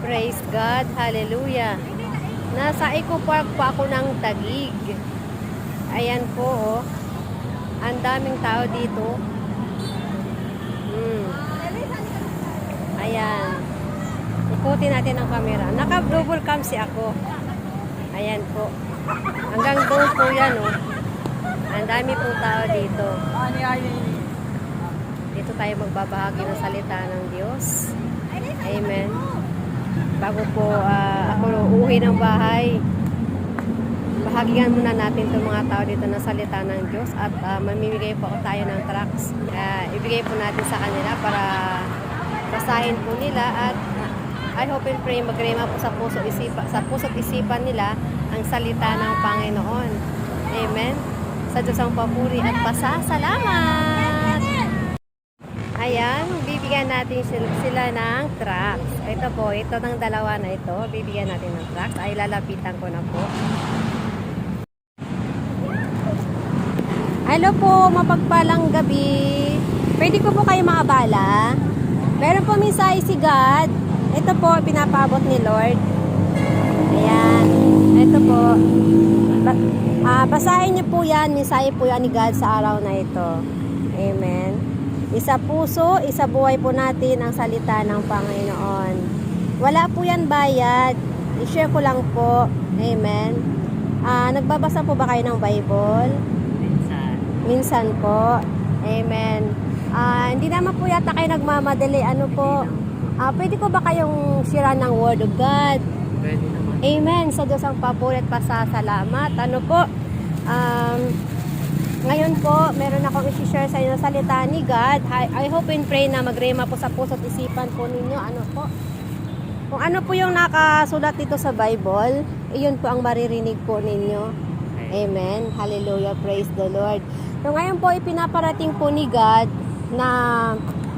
Praise God. Hallelujah. Nasa Eco Park pa ako ng Taguig. Ayan po, oh. Ang daming tao dito. Ayan. Ikutin natin ang camera. Naka-double cam si ako. Ayan po. Hanggang doon po yan, oh. Ang dami po tao dito. Dito tayo magbabahagi ng salita ng Diyos. Amen. Bago po ako uuwi ng bahay, bahagian muna natin itong mga tao dito na salita ng Diyos at mamimigay po tayo ng tracts. Ibigay po natin sa kanila para basahin po nila at I hope and pray magrema po sa puso't isipan nila ang salita ng Panginoon. Amen. Sa Diyos ang papuri at pasasalamat. Ayan, bibigyan natin sila ng tracts. Ito po, ito ng dalawa na ito, bibigyan natin ng tracts. Ay lalapitan ko na po. Hello po, mapagpalang gabi. Pwede ko po kayo maabala. Meron po mensahe si God. Ito po, pinapaabot ni Lord. Ayan. Ito po. Basahin niyo po yan. Mensahe po yan ni God sa araw na ito. Amen. Isa puso, isa buhay po natin ang salita ng Panginoon. Wala po yan bayad. I-share ko lang po. Amen. Nagbabasa po ba kayo ng Bible? Minsan po. Amen. Hindi naman po yata kayo nagmamadali. Ano po? Pwede ko ba kayong share ng Word of God? Pwede naman. Amen. Sa Diyos ang papuri at pasasalamat. Ano po? Ngayon po, meron akong i-share sa inyo na salita ni God. I hope and pray na magrema po sa puso't isipan po ninyo. Ano po? Kung ano po yung nakasulat dito sa Bible, iyon po ang maririnig po ninyo. Amen. Hallelujah. Praise the Lord. So ngayon po, ipinaparating po ni God na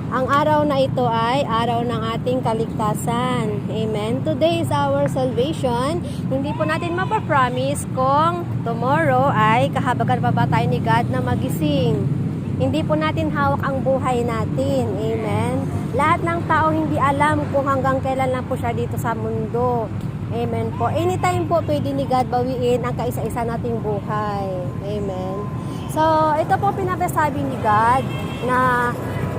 ang araw na ito ay araw ng ating kaligtasan. Amen. Today is our salvation. Hindi po natin mapapromise kung tomorrow ay kahabagan pa ba tayo ni God na magising. Hindi po natin hawak ang buhay natin. Amen. Lahat ng tao hindi alam kung hanggang kailan lang po siya dito sa mundo. Amen po. Anytime po pwede ni God bawiin ang kaisa-isa nating buhay. Amen. So, ito po pinapasabi ni God na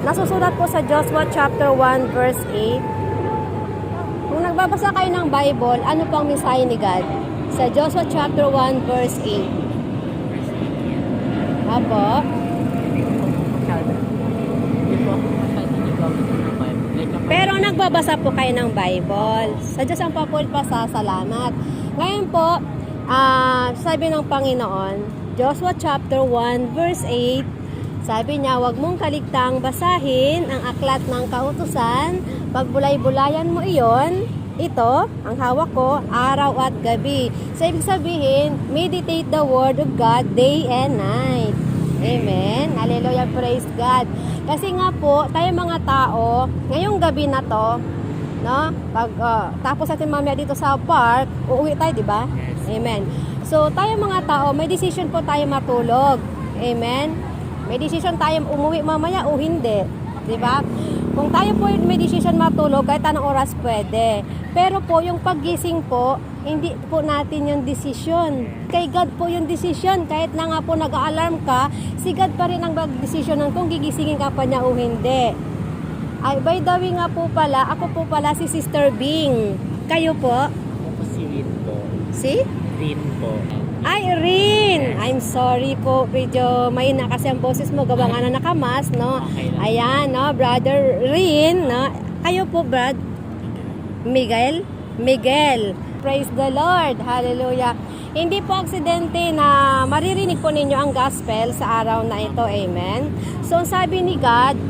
nasusulat po sa Joshua chapter 1 verse 8. Kung nagbabasa kayo ng Bible, ano pang mensahe ni God? Sa Joshua chapter 1 verse 8. Apo? Pero nagbabasa po kayo ng Bible. Sa Diyos ang papuri pasasalamat. Ngayon po, sabi ng Panginoon, Joshua chapter 1 verse 8, sabi niya, huwag mong kaligtang basahin ang aklat ng kautusan, pagbulay-bulayan mo iyon, ito, ang hawak ko, araw at gabi. So, ibig sabihin, meditate the word of God day and night. Amen. Hallelujah. Praise God. Kasi nga po, tayo mga tao, ngayong gabi na to, no? Pag tapos natin mamaya dito sa park, uuwi tayo, di ba? Amen. So, tayo mga tao, may decision po tayo matulog. Amen. May decision tayo umuwi mamaya o hindi. Di ba? Kung tayo po may decision matulog, kahit anong oras pwede. Pero po, yung paggising po, hindi po natin yung decision. Kay God po yung decision. Kahit na nga po nag-alarm ka, si God pa rin ang mag-decision kung gigisingin ka pa niya o hindi. Ay, by the way nga po pala, ako po pala si Sister Bing. Kayo po? Ako si Rin po. Si? Rin po. Ay, Rin! I'm sorry po. Medyo mahina kasi ang boses mo. Gawa nga na nakamas, no? Okay lang. Ayan, no? Brother Rin, no? Kayo po, Brad? Miguel? Miguel. Praise the Lord. Hallelujah. Hindi po aksidente na maririnig po ninyo ang gospel sa araw na ito. Amen. So, sabi ni God,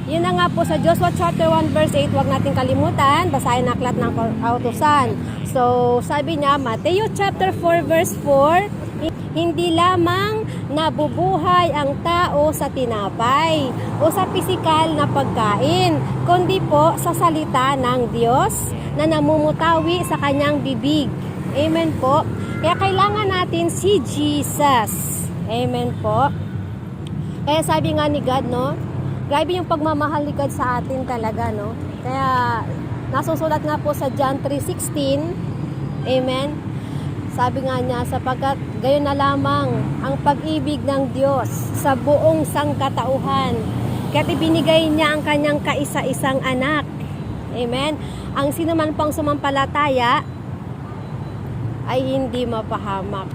yun na nga po sa Joshua chapter 1 verse 8, huwag natin kalimutan, basahin ang aklat ng kautusan. So, sabi niya, Mateo chapter 4 verse 4, hindi lamang nabubuhay ang tao sa tinapay o sa pisikal na pagkain, kundi po sa salita ng Diyos na namumutawi sa kanyang bibig. Amen po. Kaya kailangan natin si Jesus. Amen po. Kaya sabi nga ni God, no? Grabe yung pagmamahal ni God sa atin talaga, no? Kaya Nasusulat nga po sa John 3:16. Amen. Sabi nga niya, sapagkat gayon na lamang ang pag-ibig ng Diyos sa buong sangkatauhan, kaya't ibinigay niya ang kanyang kaisa-isang anak. Amen. Ang sino man pang sumampalataya ay hindi mapahamak.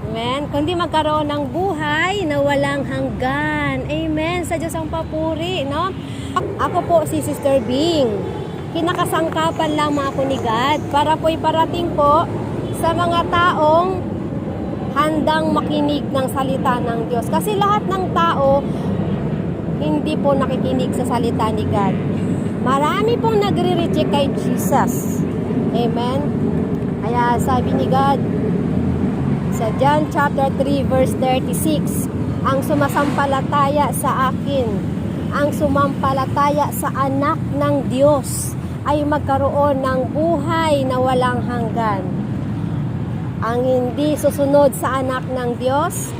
Amen. Kundi magkaroon ng buhay na walang hanggan. Amen. Sa Diyos ang papuri, no? Ako po si Sister Bing. Kinakasangkapan lamang ako ni God para po iparating po sa mga taong handang makinig ng salita ng Diyos. Kasi lahat ng tao hindi po nakikinig sa salita ni God. Marami pong nagre-reject kay Jesus. Amen. Kaya sabi ni God sa John chapter 3 verse 36, ang sumasampalataya sa akin, ang sumampalataya sa anak ng Diyos ay magkaroon ng buhay na walang hanggan. Ang hindi susunod sa anak ng Diyos,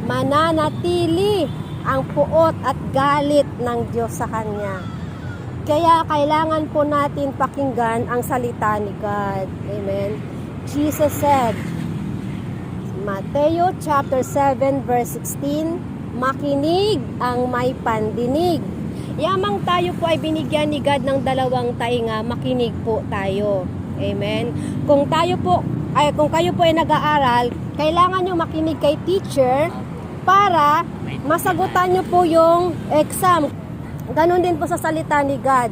mananatili ang puot at galit ng Diyos sa kanya. Kaya kailangan po natin pakinggan ang salita ni God. Amen. Jesus said, Mateo chapter 7 verse 16, makinig ang may pandinig. Yamang tayo po ay binigyan ni God ng dalawang tainga, makinig po tayo. Amen. Kung kayo po ay nag-aaral, kailangan nyo makinig kay teacher para masagutan nyo po yung exam. Ganon din po sa salita ni God.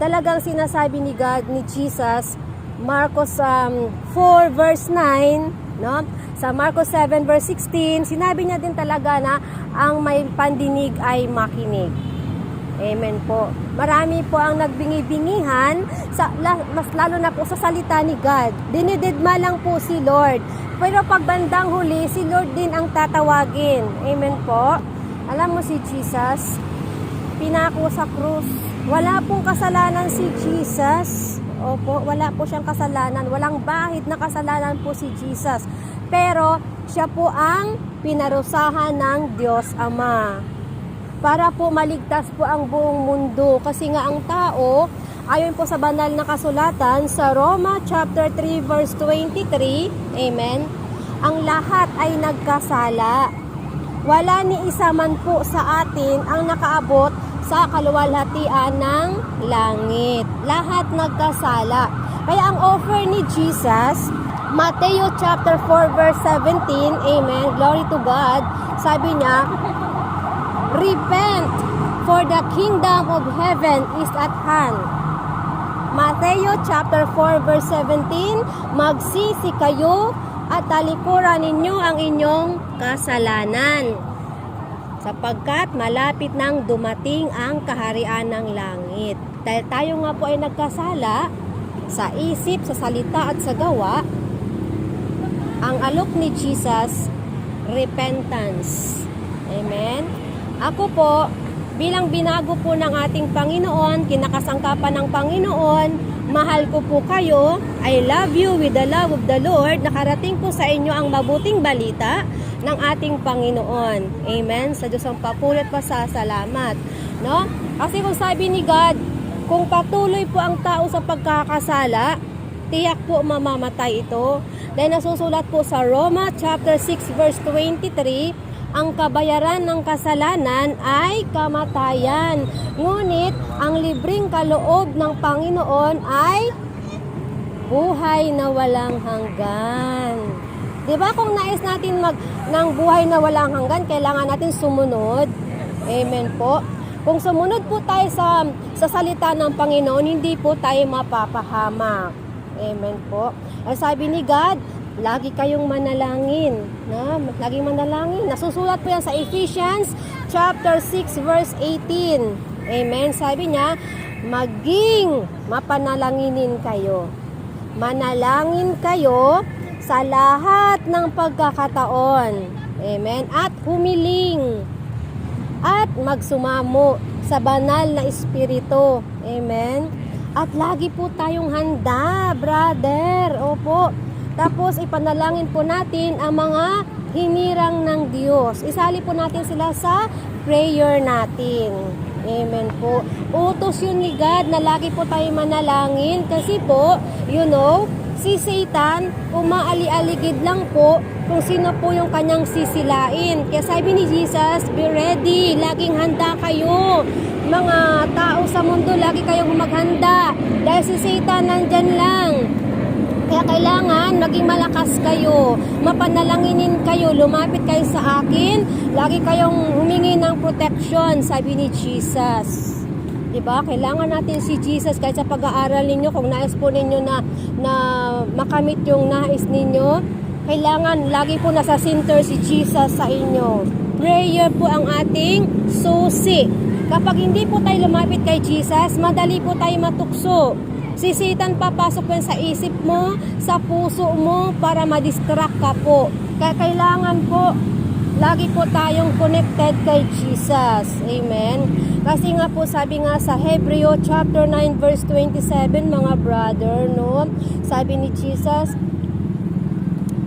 Talagang sinasabi ni God, ni Jesus, Marcos 4 verse 9, no? Sa Marcos 7 verse 16, sinabi niya din talaga na ang may pandinig ay makinig. Amen po. Marami po ang nagbingi-bingihan, mas lalo na po sa salita ni God. Dinididma lang po si Lord. Pero pag bandang huli, si Lord din ang tatawagin. Amen po. Alam mo si Jesus, pinako sa krus. Wala pong kasalanan si Jesus. Opo, wala po siyang kasalanan. Walang bahid na kasalanan po si Jesus. Pero siya po ang pinarusahan ng Diyos Ama. Para po maligtas po ang buong mundo. Kasi nga ang tao, ayon po sa banal na kasulatan sa Roma chapter 3 verse 23, amen, ang lahat ay nagkasala. Wala ni isa man po sa atin ang nakaabot sa kaluwalhatian ng langit. Lahat nagkasala. Kaya ang offer ni Jesus, Mateo chapter 4 verse 17, amen, glory to God, sabi niya, repent, for the kingdom of heaven is at hand. Mateo chapter 4 verse 17, magsisi kayo at talikuran ninyo ang inyong kasalanan, sapagkat malapit nang dumating ang kaharian ng langit. Dahil tayo nga po ay nagkasala sa isip, sa salita at sa gawa, ang alok ni Jesus, repentance. Amen. Ako po, bilang binago po ng ating Panginoon, kinakasangkapan ng Panginoon, mahal ko po kayo, I love you with the love of the Lord, nakarating po sa inyo ang mabuting balita ng ating Panginoon. Amen. Sa Diyos ang papuri at pasasalamat. No? Kasi kung sabi ni God, kung patuloy po ang tao sa pagkakasala, tiyak po mamamatay ito. Dahil nasusulat po sa Roma chapter 6 verse 23, ang kabayaran ng kasalanan ay kamatayan. Ngunit ang libreng kaloob ng Panginoon ay buhay na walang hanggan. Diba kung nais natin ng buhay na walang hanggan, kailangan natin sumunod. Amen po. Kung sumunod po tayo sa salita ng Panginoon, hindi po tayo mapapahamak. Amen po. Ang sabi ni God, lagi kayong manalangin. Na? Laging manalangin. Nasusulat po yan sa Ephesians chapter 6 verse 18. Amen. Sabi niya, maging mapanalanginin kayo. Manalangin kayo sa lahat ng pagkakataon. Amen. At humiling. At magsumamo sa banal na espiritu. Amen. At lagi po tayong handa, brother. Opo. Tapos ipanalangin po natin ang mga hinirang ng Diyos. Isali po natin sila sa prayer natin. Amen po. instruction ni God na lagi po tayo manalangin kasi po, si Satan, umaali-aligid lang po kung sino po yung kanyang sisilain. Kaya sabi ni Jesus, be ready, laging handa kayo. Mga tao sa mundo, lagi kayong maghanda. Dahil si Satan nandyan lang. Kaya kailangan maging malakas kayo, mapanalanginin kayo, lumapit kayo sa akin, lagi kayong humingi ng protection, sabi ni Jesus. Diba? Kailangan natin si Jesus kahit sa pag-aaral ninyo, kung nais po ninyo na makamit yung nais ninyo, kailangan lagi po nasa center si Jesus sa inyo. Prayer po ang ating susi. Kapag hindi po tayo lumapit kay Jesus, madali po tayo matukso. Si Satan papasok yan sa isip mo, sa puso mo para ma-distract ka po. Kaya kailangan po, lagi po tayong connected kay Jesus. Amen. Kasi nga po, sabi nga sa Hebreo chapter 9 verse 27, mga brother, sabi ni Jesus,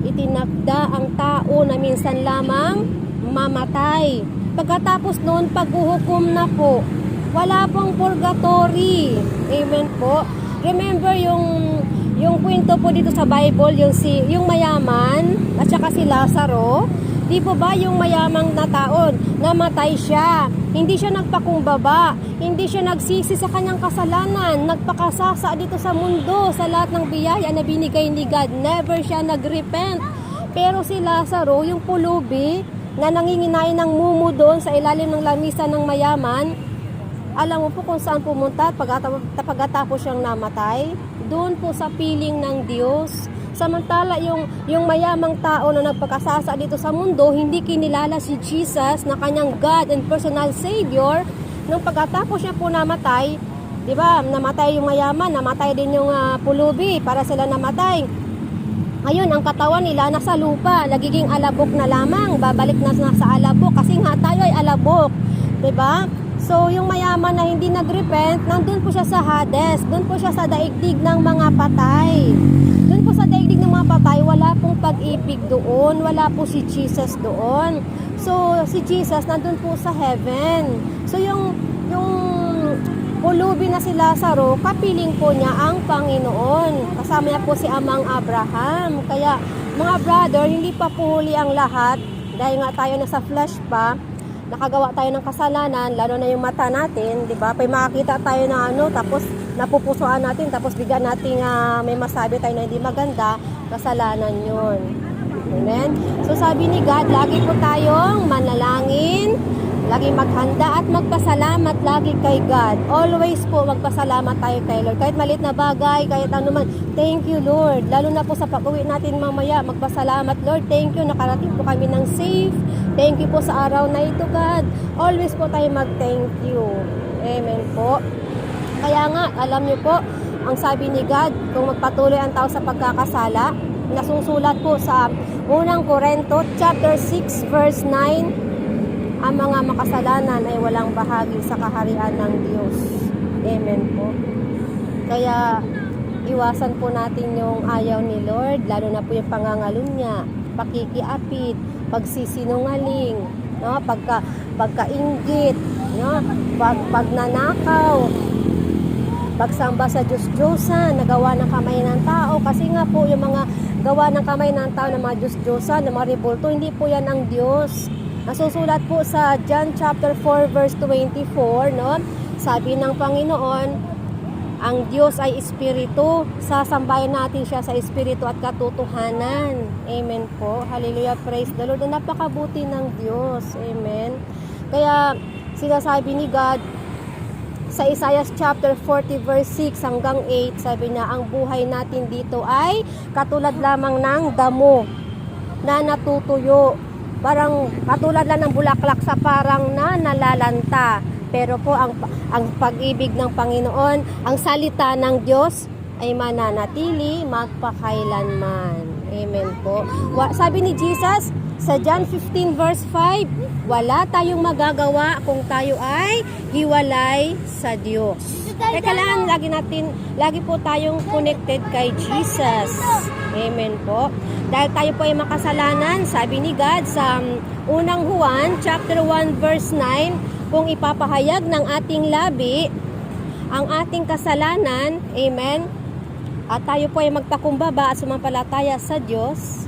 itinakda ang tao na minsan lamang mamatay. Pagkatapos noon, paghuhukom na po. Wala pong purgatory. Amen po. Remember yung kwento po dito sa Bible, yung mayaman at saka si Lazaro. Di po ba yung mayamang na taon, namatay siya. Hindi siya nagpakumbaba. Hindi siya nagsisi sa kanyang kasalanan. Nagpakasasa dito sa mundo, sa lahat ng biyaya na binigay ni God. Never siya nagrepent. Pero si Lazaro, yung pulubi, na nanginginay ng mumu doon sa ilalim ng lamisa ng mayaman, alam mo po kung saan pumunta pagkatapos siyang namatay? Doon po sa piling ng Diyos. Samantala yung mayamang tao na nagpakasasa dito sa mundo, hindi kinilala si Jesus na kanyang God and personal Savior. Nung pagkatapos siya po namatay, di ba, namatay yung mayaman, namatay din yung pulubi para sila namatay. Ngayon, ang katawan nila nasa lupa, nagiging alabok na lamang, babalik na sa alabok kasi nga tayo ay alabok, di ba? So, yung mayaman na hindi nagrepent, nandun po siya sa Hades, doon po siya sa daigdig ng mga patay. Doon po sa daigdig ng mga patay, wala pong pag-ibig doon, wala po si Jesus doon. So, si Jesus nandun po sa heaven. So, yung pulubi na si Lazaro, kapiling po niya ang Panginoon. Kasama niya po si Amang Abraham. Kaya, mga brother, hindi pa po huli ang lahat. Dahil nga tayo nasa flesh pa, nakagawa tayo ng kasalanan, lalo na yung mata natin, di ba? Pag makakita tayo na tapos napupusuan natin, tapos bigla natin may masabi tayo na hindi maganda, kasalanan yun. Amen? So sabi ni God, lagi po tayong manalangin, lagi maghanda at magpasalamat lagi kay God. Always po magpasalamat tayo kay Lord. Kahit maliit na bagay, kahit ano man, thank you Lord. Lalo na po sa pag-uwi natin mamaya, magpasalamat Lord. Thank you, nakarating po kami ng safe. Thank you po sa araw na ito God. Always po tayo mag-thank you. Amen po. Kaya nga, alam niyo po, ang sabi ni God, kung magpatuloy ang tao sa pagkakasala, nasusulat po sa unang Korinto chapter 6 verse 9, ang mga makasalanan ay walang bahagi sa kaharian ng Diyos. Amen po. Kaya iwasan po natin yung ayaw ni Lord, lalo na po yung pangangalunya, pakikiapid, pagsisinungaling, pagkainggit, pagnanakaw, pagsamba sa Diyos-Diyosan, nagawa ng kamay ng tao. Kasi nga po yung mga gawa ng kamay ng tao ng mga Diyos-Diyosan, ng mga rebulto, hindi po yan ang Diyos. Nasusulat po sa John chapter 4 verse 24, sabi ng Panginoon, ang Diyos ay espiritu, sasambahin natin siya sa espiritu at katotohanan. Amen po. Hallelujah, praise the Lord. Na napakabuti ng Diyos. Amen. Kaya sinasabi ni God sa Isaiah chapter 40 verse 6 hanggang 8, sabi niya, ang buhay natin dito ay katulad lamang ng damo na natutuyo. Parang katulad lang ng bulaklak sa parang na nalalanta. Pero po ang pag-ibig ng Panginoon, ang salita ng Diyos ay mananatili magpakailanman. Amen po. Sabi ni Jesus sa John 15 verse 5, wala tayong magagawa kung tayo ay hiwalay sa Diyos. Kaya kailangan lagi po tayong connected kay Jesus. Amen po. Dahil tayo po ay makasalanan, sabi ni God sa unang Juan chapter 1 verse 9, kung ipapahayag ng ating labi ang ating kasalanan, amen, at tayo po ay magpakumbaba at sumampalataya sa Diyos,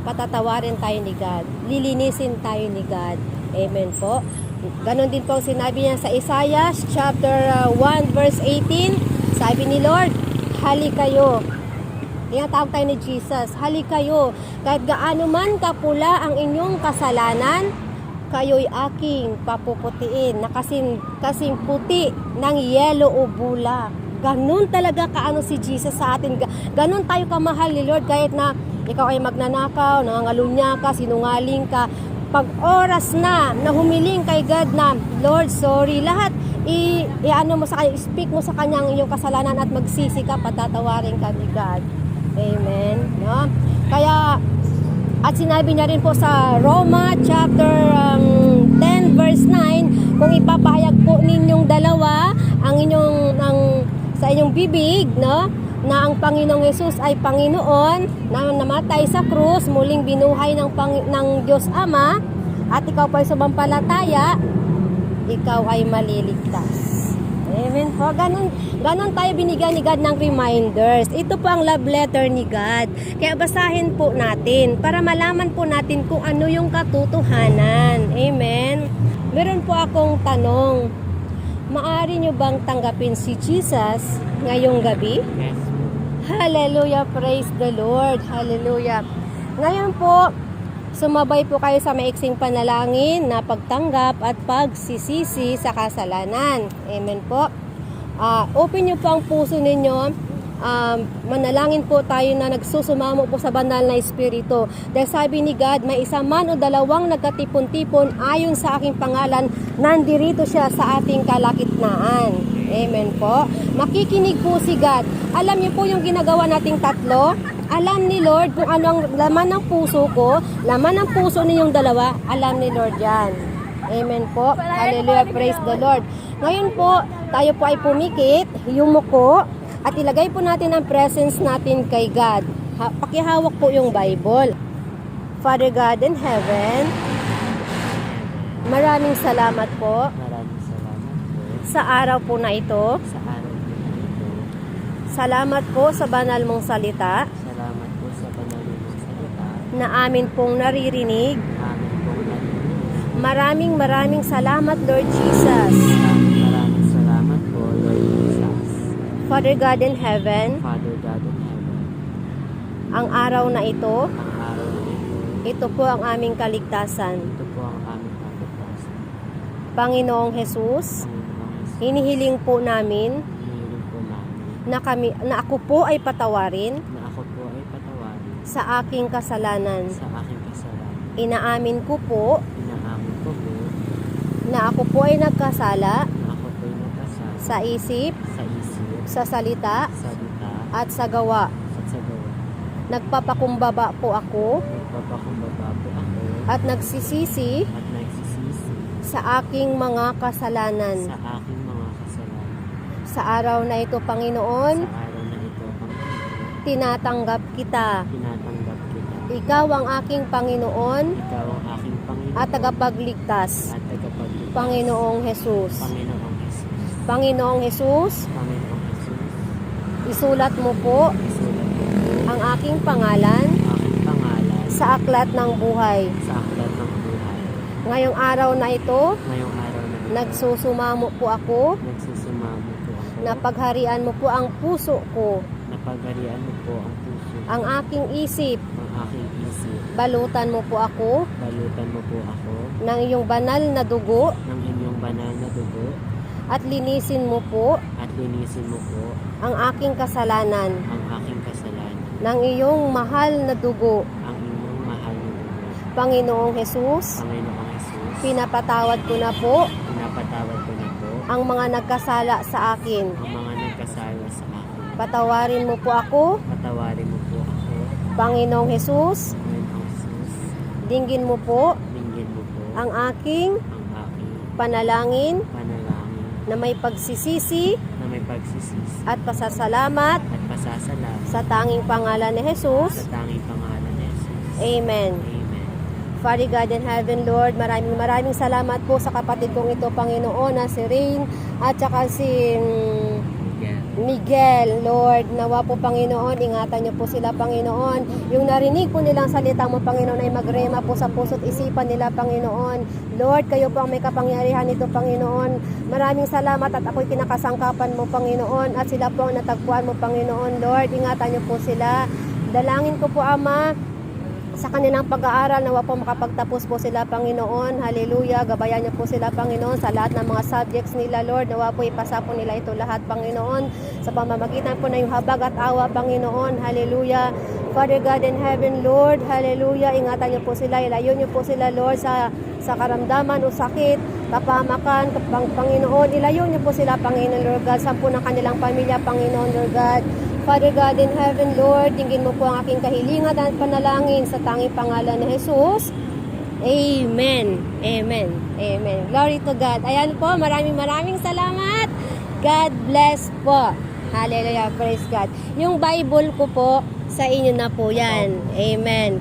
patatawarin tayo ni God, lilinisin tayo ni God, amen po. Ganon din po ang sinabi niya sa Isaiah chapter 1 verse 18, sabi ni Lord, hali kayo. Tinatawag tayo ni Jesus, hali kayo, kahit gaano man kapula ang inyong kasalanan, kayo'y aking papuputiin na kasing puti ng yelo o bulak. Ganun talaga kaano si Jesus sa atin. Ganun tayo kamahal ni Lord, kahit na ikaw ay magnanakaw, nangangalunya ka, sinungaling ka. Pag oras na humiling kay God na, Lord, sorry, lahat i-ano mo sa kanya, speak mo sa kanya ang iyong kasalanan at magsisi ka, patatawarin ka ni God. Amen. No? Kaya, at sinabi niya rin po sa Roma chapter 10 verse 9, kung ipapahayag po ninyong dalawa ang sa inyong bibig, no, na ang Panginoong Hesus ay Panginoon, na namatay sa krus, muling binuhay ng Diyos Ama, at ikaw pa ay sumampalataya, ikaw ay maliligtas. Amen po. Ganon tayo binigyan ni God ng reminders. Ito po ang love letter ni God. Kaya basahin po natin para malaman po natin kung ano yung katotohanan. Amen. Meron po akong tanong. Maaari nyo bang tanggapin si Jesus ngayong gabi? Yes. Hallelujah, praise the Lord. Hallelujah. Ngayon po, sumabay po kayo sa maiksing panalangin na pagtanggap at pagsisisi sa kasalanan. Amen po. Open nyo po ang puso ninyo. Manalangin po tayo na nagsusumamo po sa banal na Espiritu. Dahil sabi ni God, may isa man o dalawang nagkatipon-tipon ayon sa aking pangalan, nandirito siya sa ating kalagitnaan. Amen po. Makikinig po si God. Alam niyo po yung ginagawa nating tatlo? Alam ni Lord kung anong laman ng puso ko, laman ng puso ninyong dalawa, alam ni Lord yan. Amen po. Hallelujah, praise the Lord. Ngayon po, tayo po ay pumikit, yumuko, at ilagay po natin ang presence natin kay God. Pakihawak po yung Bible. Father God in heaven, maraming salamat po Maraming salamat po sa araw po na ito. sa araw po na ito. Salamat po sa banal mong salita Salamat po sa banal mong salita. na amin pong naririnig. Amin pong narinig. Maraming salamat, Lord Jesus. Maraming salamat po, Lord Jesus. Father God in heaven, Father God in heaven, ang araw na ito, ang araw na ito, ito po ang aming kaligtasan. ito po ang aming pagkakasan. Panginoong Jesus, Panginoong Jesus, hinihiling po namin hinihiling po na namin ako po ay patawarin na ako po ay patawarin sa aking kasalanan. sa aking kasalanan. Inaamin ko po Inaamin ko po na ako po ay nagkasala na ako po ay nagkasala sa isip, sa isip, sa salita, salita, at sa gawa. at sa gawa. Nagpapakumbaba po ako Nagpapakumbaba po ako at nagsisisi at nagsisisi sa aking mga kasalanan. sa aking mga kasalanan. Sa araw na ito, Panginoon, Sa araw na ito, Panginoon, tinatanggap kita. tinatanggap kita. Ikaw ang aking Panginoon Ikaw ang aking Panginoon at tagapagligtas. at tagapagligtas. Panginoong Jesus. Panginoong Jesus. Panginoong Jesus, Panginoong Jesus. isulat mo po Isulat mo ang aking pangalan ang aking pangalan sa aklat ng buhay. sa aklat ng buhay. Ngayong araw na ito, Ngayong araw na ito, nagsusumamo po ako nagsusumamo po ako na pagharian mo po ang puso ko, na pagharian mo po ang puso, ang aking isip, ang aking isip. balutan mo po ako Balutan mo po ako ng iyong banal na dugo ng inyong banal na dugo at linisin mo po at linisin mo po ang aking kasalanan ang aking kasalanan ng iyong mahal na dugo. ang inyong mahal na dugo. Panginoong Jesus, Panginoong Jesus, pinapatawad ko na po pinapatawad ko na po ang mga nagkasala sa akin. ang mga nagkasala sa akin. Patawarin mo po ako, Patawarin mo po ako, Panginoong Jesus. Panginoong Jesus. Dinggin mo po Dinggin mo po ang aking ang aking panalangin panalangin na may pagsisisi na may pagsisisi at pasasalamat at pasasalamat sa tanging pangalan ni Jesus. sa tanging pangalan ni Jesus. Amen. Amen. Father God in heaven, Lord, maraming salamat po sa kapatid kong ito, Panginoon, na si Rain at saka si Miguel, Lord. Nawa po, Panginoon, ingatan niyo po sila, Panginoon. Yung narinig po nilang salita mo, Panginoon, ay magrema po sa puso't isipan nila, Panginoon. Lord, kayo po ang may kapangyarihan nito, Panginoon. Maraming salamat at ako'y kinakasangkapan mo, Panginoon, at sila po ang natagpuan mo, Panginoon. Lord, ingatan niyo po sila. Dalangin ko po, Ama, sa kanilang pag-aaral, nawa po makapagtapos po sila, Panginoon. Hallelujah. Gabayan niyo po sila, Panginoon, sa lahat ng mga subjects nila, Lord. Nawa po ipasa po nila ito lahat, Panginoon, sa pamamagitan po na yung habag at awa, Panginoon. Hallelujah. Father God in heaven, Lord. Hallelujah. Ingatan niyo po sila. Ilayo niyo po sila, Lord, sa karamdaman o sakit, kapamakan, Panginoon. Ilayo niyo po sila, Panginoon, Lord God, sa po ng kanilang pamilya, Panginoon, Lord God. Father God in heaven, Lord, tingin mo po ang aking kahilingan at panalangin sa tanging pangalan ni Jesus. Amen. Amen. Amen. Glory to God. Ayan po, maraming salamat. God bless po. Hallelujah. Praise God. Yung Bible ko po, sa inyo na po yan. Amen.